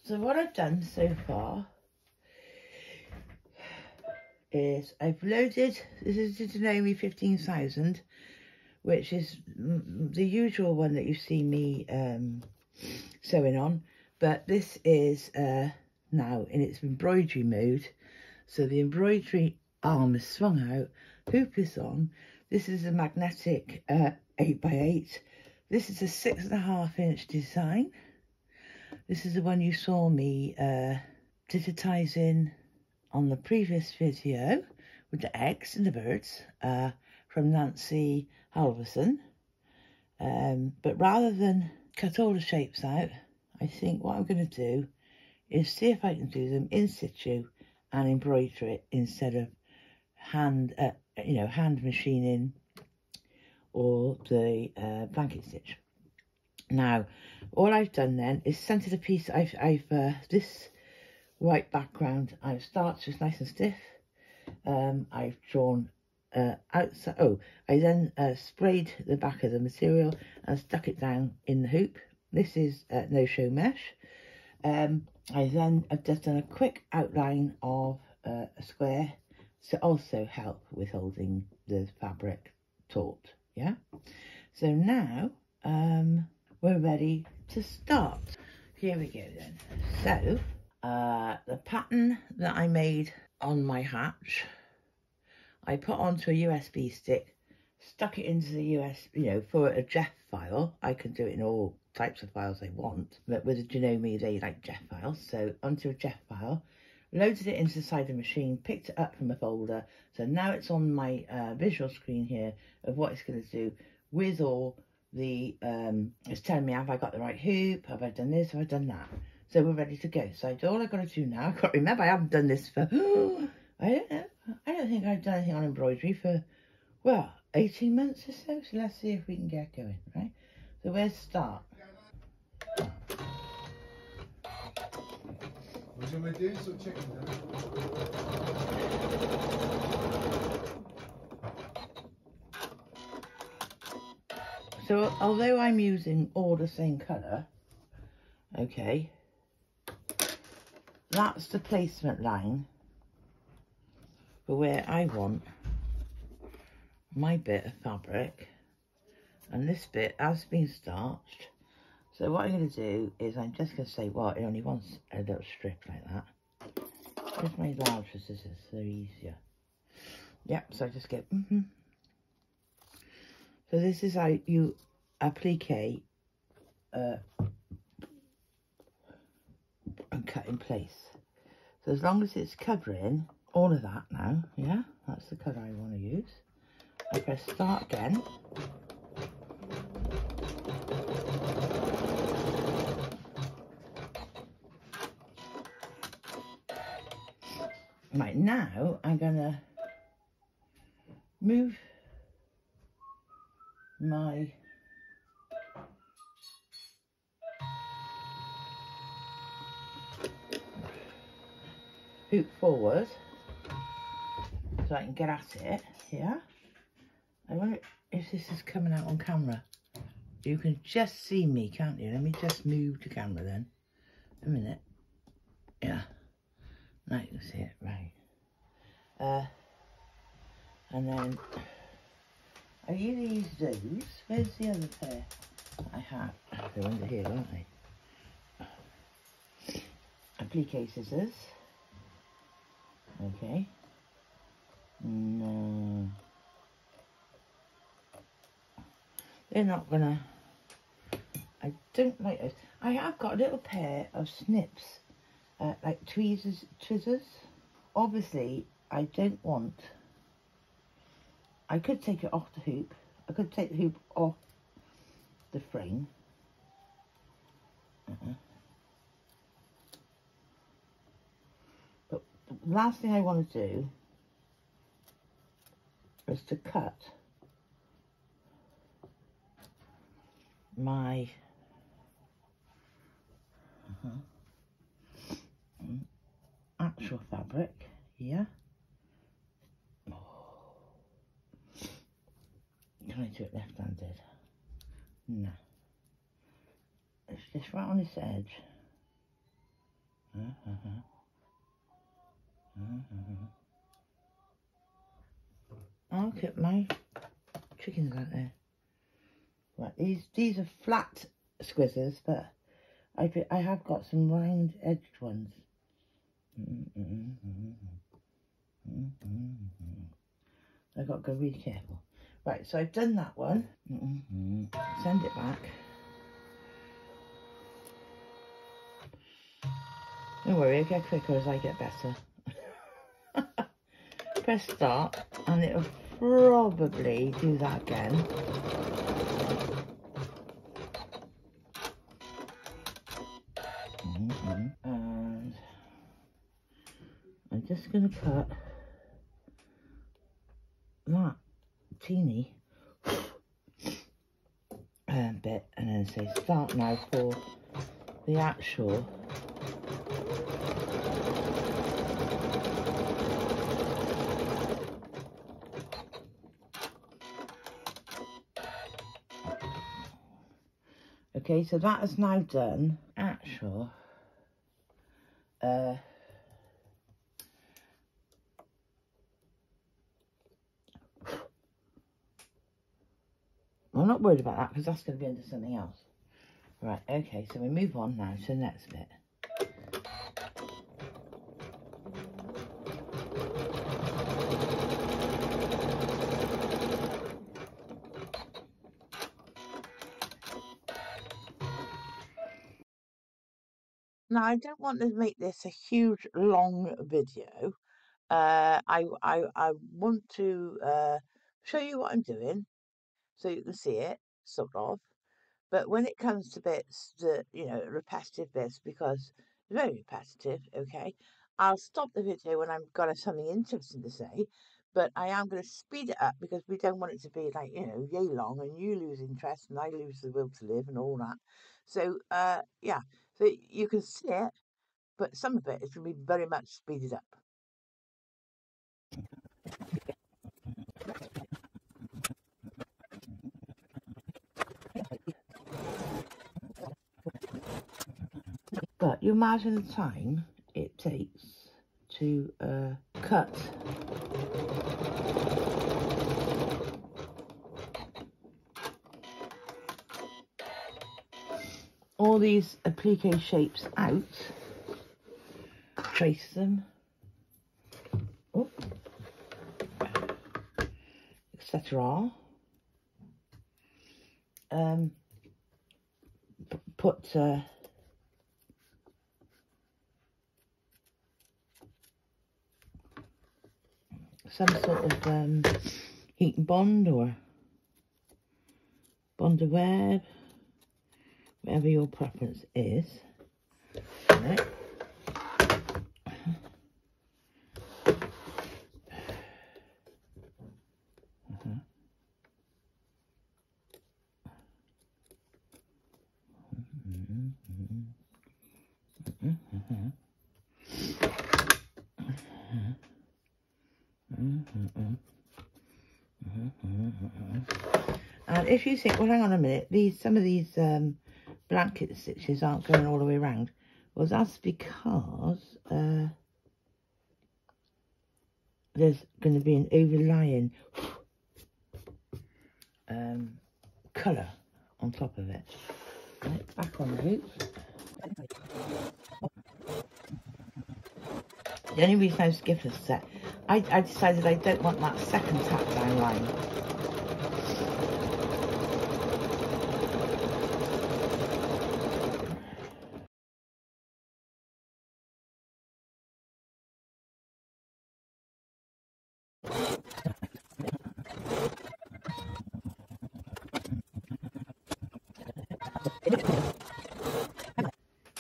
So what I've done so far is I've loaded, this is the Knoll 15,000, which is the usual one that you see me sewing on, but this is now in its embroidery mode. So the embroidery arm is swung out, hoop is on. This is a magnetic 8x8. This is a 6.5-inch design. This is the one you saw me digitising on the previous video with the eggs and the birds from Nancy Halverson. But rather than cut all the shapes out, I think what I'm going to do is see if I can do them in situ and embroider it instead of hand machining or the blanket stitch. Now, all I've done then is centered a piece. I've this white background I've starched just nice and stiff. I've drawn outside. Oh, I then sprayed the back of the material and stuck it down in the hoop. This is no-show mesh. I've just done a quick outline of a square to also help with holding the fabric taut. Yeah. So now we're ready to start. Here we go then. So the pattern that I made on my hatch, I put onto a USB stick, stuck it into the for a JEF file. I can do it in all types of files I want, but with a Janome they like JEF files. So onto a JEF file, loaded it into the side of the machine, picked it up from a folder. So now it's on my visual screen here of what it's going to do with all the, it's telling me, have I got the right hoop? Have I done this? Have I done that? So we're ready to go. So all I've got to do now, I can't remember, I haven't done this for, I don't know. I don't think I've done anything on embroidery for, well, 18 months or so. So let's see if we can get going, right? So where's start? So although I'm using all the same colour, okay, that's the placement line for where I want my bit of fabric, and this bit has been starched. So what I'm going to do is I'm just going to say, well, it only wants a little strip like that. Where's my larger scissors? They're easier. Yep, so I just get, So this is how you applique and cut in place. So as long as it's covering all of that now, yeah, that's the colour I want to use. I press start again. Right, now I'm going to move my hoop forward so I can get at it. Yeah, I wonder if this is coming out on camera. You can just see me, can't you? Let me just move the camera then. A minute. Yeah, now you can see it, right. And then I either use those. Where's the other pair I have? They're under here, aren't they? Applique scissors. Okay. No. They're not gonna... I don't like those. I have got a little pair of snips, like tweezers. Obviously, I don't want... I could take it off the hoop. I could take the hoop off the frame. But the last thing I want to do is to cut my actual fabric here. Can I do it left-handed? No. It's just right on this edge. I'll get my chickens out there. Right, these are flat squizzers, but I have got some round edged ones. I've got to go really careful. Right, so I've done that one. Send it back. Don't worry, I'll get quicker as I get better. Press start and it'll probably do that again. And I'm just going to cut that teeny bit and then say start now for the actual okay, so that is now done actual I'm not worried about that because that's going to be under something else. Right, okay, so we move on now to the next bit. Now, I don't want to make this a huge, long video. I want to show you what I'm doing so you can see it, sort of. But when it comes to bits that, you know, repetitive bits, because it's very repetitive, okay, I'll stop the video when I've got something interesting to say, but I am going to speed it up because we don't want it to be like, you know, yay long and you lose interest and I lose the will to live and all that. So, yeah, so you can see it, but some of it is going to be very much speeded up. But you imagine the time it takes to cut all these applique shapes out, trace them, etc. Put some sort of heat and bond or bond web, whatever your preference is. Right. And if you think, well, hang on a minute, some of these blanket stitches aren't going all the way around. Well, that's because there's going to be an overlying colour on top of it. Right, back on the hoop. The only reason I was given a set, I decided I don't want that second tap down line.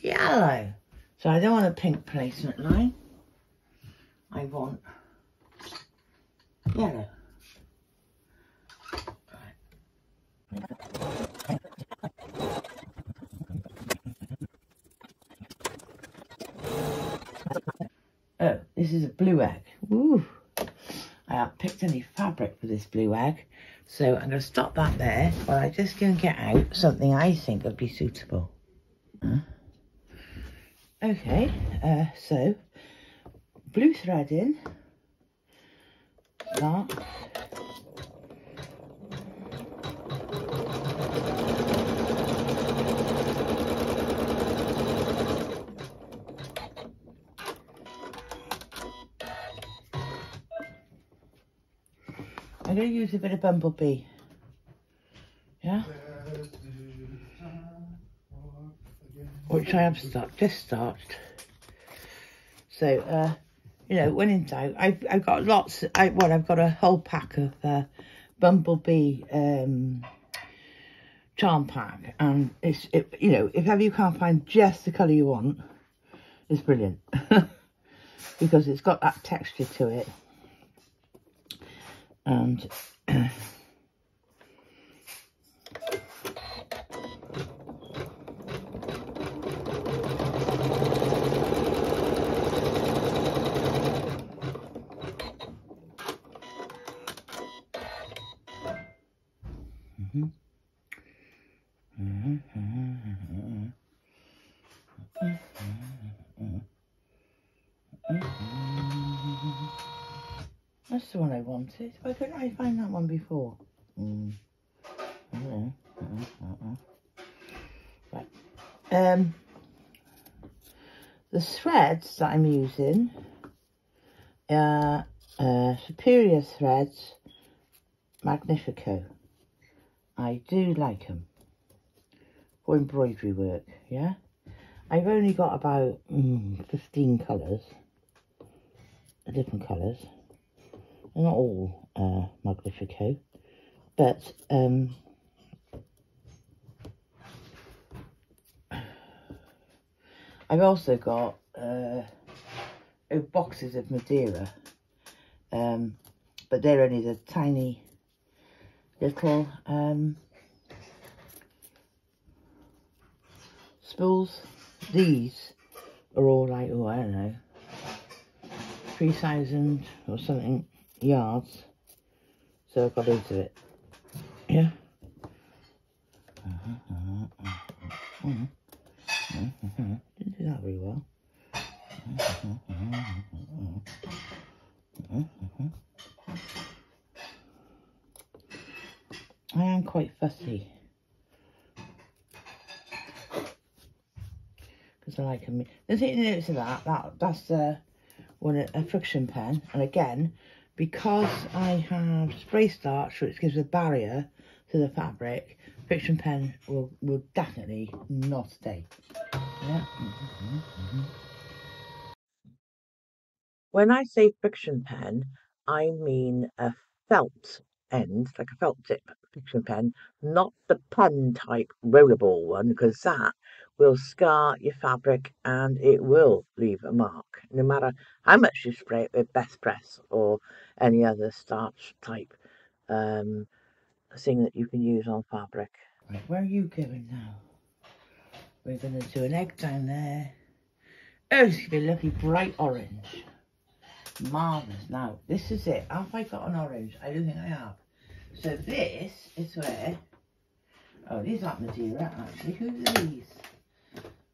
Yellow. So I don't want a pink placement line. I want yellow. Oh, this is a blue egg. Woo! I haven't picked any fabric for this blue egg, so I'm going to stop that there while I just go and get out something I think would be suitable. Okay, so blue thread in, start. I'm going to use a bit of bumblebee, yeah, which I have just started. So, you know, when in doubt, I've got lots. I've got a whole pack of bumblebee charm pack, and you know, if ever you can't find just the colour you want, it's brilliant because it's got that texture to it. And that's the one I wanted. Why couldn't I find that one before? Right. The threads that I'm using are Superior Threads Magnifico. I do like them for embroidery work, yeah. I've only got about 15 colours, different colours. They're not all Magnifico, but I've also got boxes of Madeira, but they're only the tiny little spools. These are all like, oh, I don't know, 3,000 or something yards, so I've got loads of it, yeah. Didn't do that very well. I am quite fussy because I like them. The thing you notice of that's a friction pen, and again, because I have spray starch, which gives a barrier to the fabric, friction pen will definitely not stay. Yeah. When I say friction pen, I mean a felt end, like a felt tip friction pen, not the pen type rollerball one, because that will scar your fabric and it will leave a mark, no matter how much you spray it with Best Press or any other starch type thing that you can use on fabric. Right, where are you going now? We're going to do an egg down there. Oh, it's going to be a lovely bright orange. Marvellous. Now, this is it. Have I got an orange? I don't think I have. So this is where... Oh, these aren't Madeira, actually. Who are these?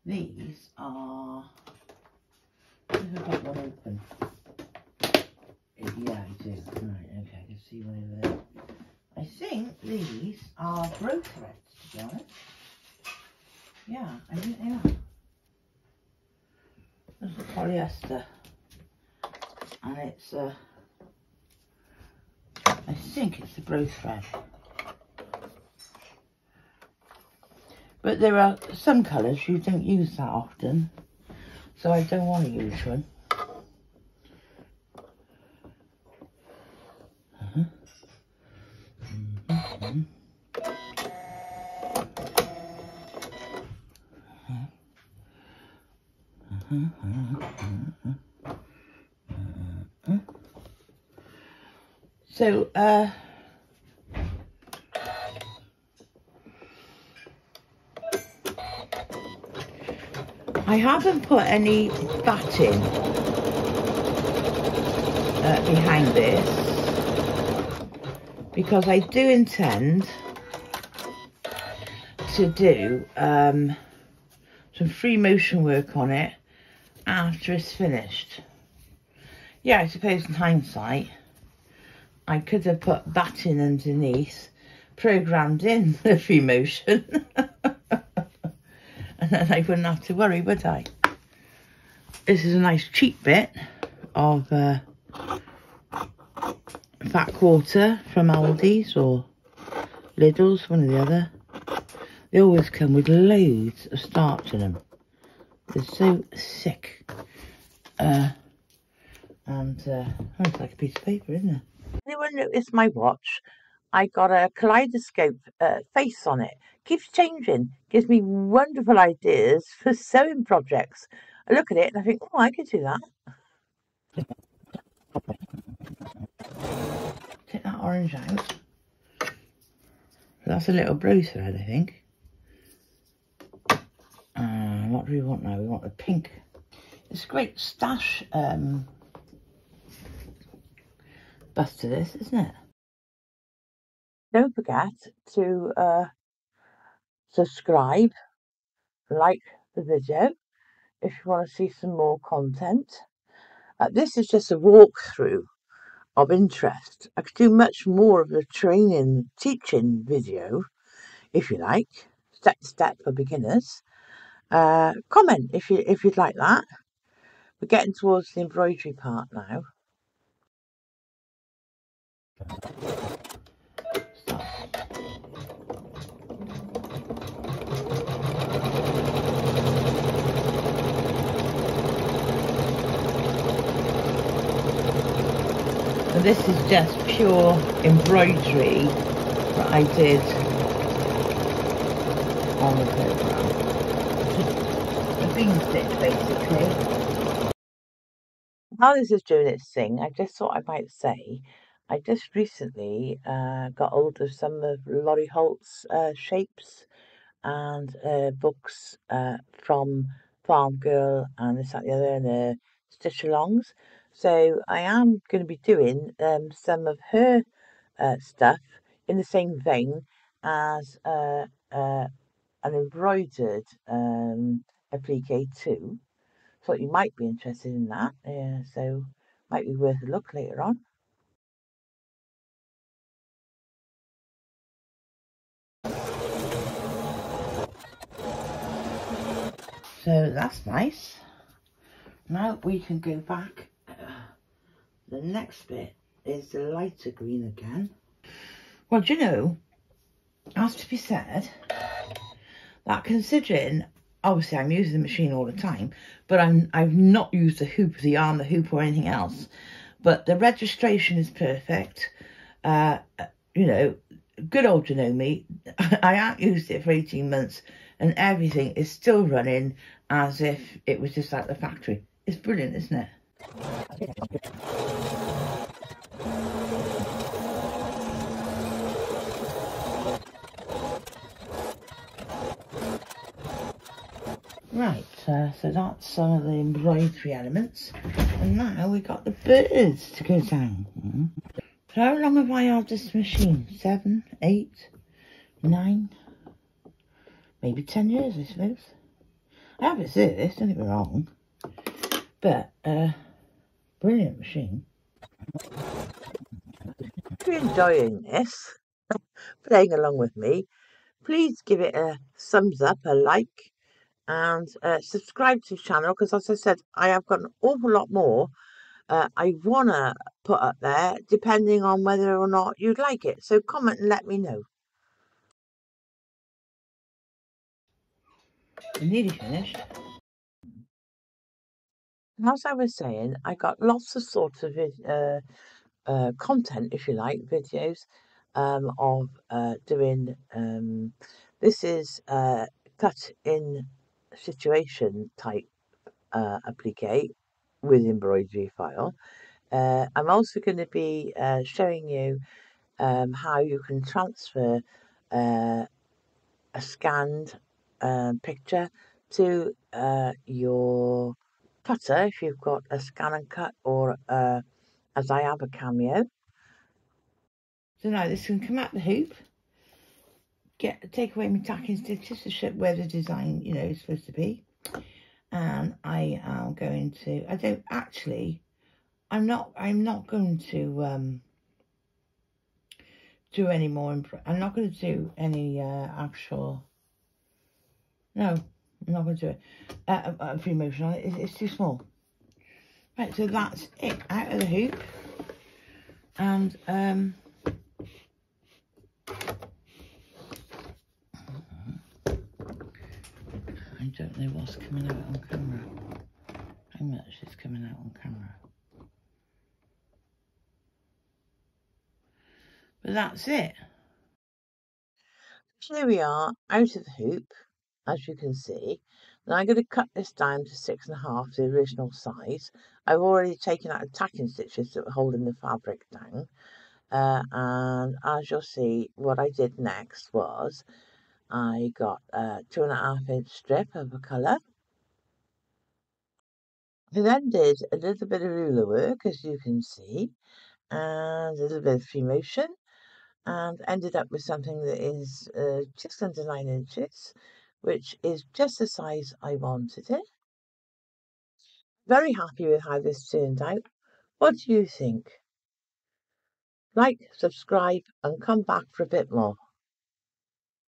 These are... I think I've got one open. Yeah, I do. Right, okay, I can see one over there. I think these are bro threads, to be honest. Yeah, I think they are. This is polyester. And it's, I think it's the bro thread. But there are some colours you don't use that often, so I don't want to use one. So, I haven't put any batting behind this because I do intend to do some free motion work on it after it's finished. Yeah, I suppose in hindsight, I could have put batting underneath, programmed in the free motion, and then I wouldn't have to worry, would I? This is a nice cheap bit of fat quarter from Aldi's or Lidl's, one or the other. They always come with loads of starch in them. They're so thick. It's like a piece of paper, isn't it? Anyone notice my watch? I got a kaleidoscope face on it. Keeps changing. Gives me wonderful ideas for sewing projects. I look at it and I think, oh, I could do that. Take that orange out. That's a little blue thread, I think. What do we want now? We want the pink. It's a great stash bust to this, isn't it? Don't forget to subscribe, like the video if you want to see some more content. This is just a walkthrough of interest. I could do much more of the training, teaching video, if you like, step to step for beginners. Comment if you'd like that. We're getting towards the embroidery part now. And this is just pure embroidery that I did on the programme. A bean stitch, basically. While this is doing its thing, I just thought I might say, I just recently got hold of some of Laurie Holt's shapes and books from Farm Girl and this, that, and the other, and the stitch alongs. So I am going to be doing some of her stuff in the same vein as an embroidered applique too. Thought you might be interested in that, so might be worth a look later on. So that's nice. Now we can go back. The next bit is the lighter green again. Well, do you know, it has to be said that considering, obviously I'm using the machine all the time, but I've not used the hoop, the arm, the hoop or anything else. But the registration is perfect. You know, good old you know me. I haven't used it for 18 months and everything is still running as if it was just like the factory. It's brilliant, isn't it? Right, so that's some of the embroidery elements. And now we've got the birds to go down. So how long have I had this machine? 7, 8, 9, maybe 10 years, I suppose. I have it serviced, don't get me wrong. But, brilliant machine. If you're enjoying this, playing along with me, please give it a thumbs up, a like, and subscribe to the channel, because as I said, I have got an awful lot more I want to put up there, depending on whether or not you'd like it. So comment and let me know. We're nearly finished. As I was saying, I got lots of sorts of content, if you like, videos of doing, this is cut in situation type applique with embroidery file. I'm also going to be showing you how you can transfer a scanned picture to your cutter if you've got a scan and cut, or as I have, a Cameo. So now this can come out the hoop, take away my tacking stitches to show where the design, you know, is supposed to be, and I I am going to, I'm not going to do any more, I'm not going to do any actual, no, I'm not going to do it, free motion on it, it's too small. Right, so that's it, out of the hoop, and I don't know what's coming out on camera, how much is coming out on camera, but that's it. Here we are, out of the hoop, as you can see. Now I'm going to cut this down to 6.5, the original size. I've already taken out the tacking stitches that were holding the fabric down. And as you'll see, what I did next was I got a 2.5-inch strip of a colour. I then did a little bit of ruler work, as you can see, and a little bit of free motion, and ended up with something that is just under 9 inches, which is just the size I wanted it. Very happy with how this turned out. What do you think? Like, subscribe, and come back for a bit more.